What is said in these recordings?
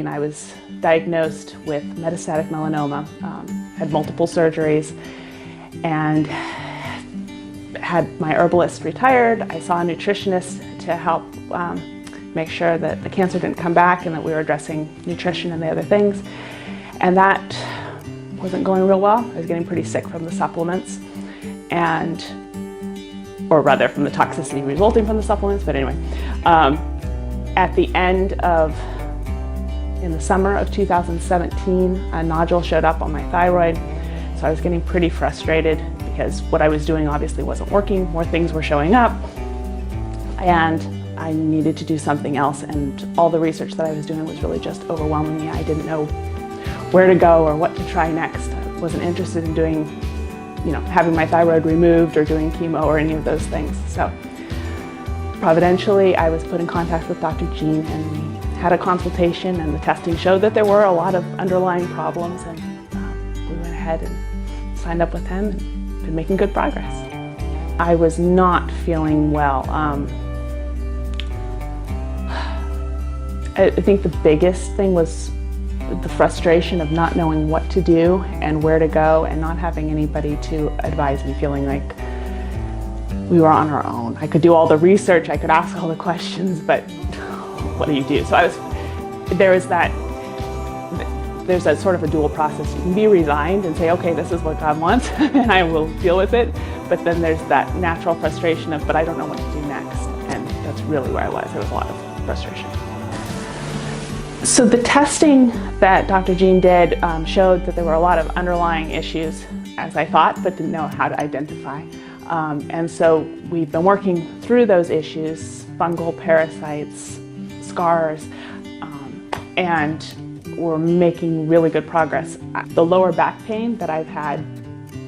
And I was diagnosed with metastatic melanoma, had multiple surgeries, and had my herbalist retired. I saw a nutritionist to help make sure that the cancer didn't come back and that we were addressing nutrition and the other things. And that wasn't going real well. I was getting pretty sick from the supplements, or rather from the toxicity resulting from the supplements, but anyway. At the end of, in the summer of 2017, a nodule showed up on my thyroid. So I was getting pretty frustrated because what I was doing obviously wasn't working. More things were showing up, and I needed to do something else. And all the research that I was doing was really just overwhelming me. I didn't know where to go or what to try next. I wasn't interested in doing, having my thyroid removed or doing chemo or any of those things. So providentially, I was put in contact with Dr. Jean, and we had a consultation, and the testing showed that there were a lot of underlying problems, and we went ahead and signed up with him and been making good progress. I was not feeling well. I think the biggest thing was the frustration of not knowing what to do and where to go, and not having anybody to advise me, feeling like we were on our own. I could do all the research, I could ask all the questions, but what do you do? So there's a sort of a dual process. You can be resigned and say, okay, this is what God wants and I will deal with it. But then there's that natural frustration of, but I don't know what to do next. And that's really where I was. There was a lot of frustration. So the testing that Dr. Jean did showed that there were a lot of underlying issues, as I thought, but didn't know how to identify. And so we've been working through those issues, fungal parasites, scars, and we're making really good progress. The lower back pain that I've had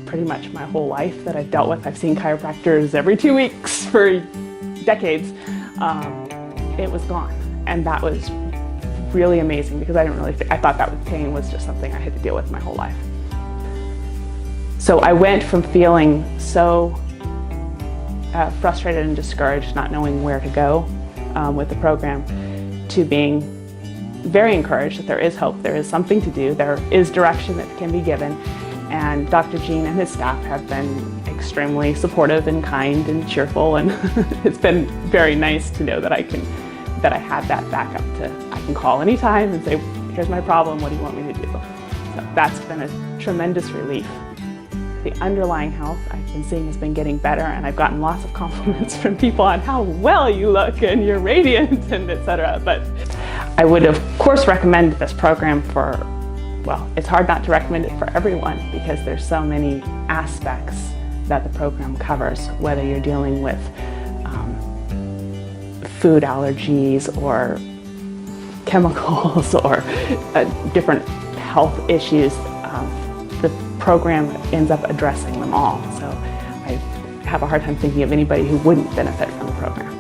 pretty much my whole life that I've dealt with, I've seen chiropractors every 2 weeks for decades, it was gone. And that was really amazing, because I thought that pain was just something I had to deal with my whole life. So I went from feeling so frustrated and discouraged, not knowing where to go with the program, to being very encouraged that there is hope, there is something to do, there is direction that can be given. And Dr. Jean and his staff have been extremely supportive and kind and cheerful, and it's been very nice to know that I have that backup I can call anytime and say, here's my problem, what do you want me to do? So that's been a tremendous relief. The underlying health I've been seeing has been getting better, and I've gotten lots of compliments from people on how well you look and you're radiant and etc. But I would of course recommend this program it's hard not to recommend it for everyone, because there's so many aspects that the program covers, whether you're dealing with food allergies or chemicals or different health issues. The program ends up addressing them all. So I have a hard time thinking of anybody who wouldn't benefit from the program.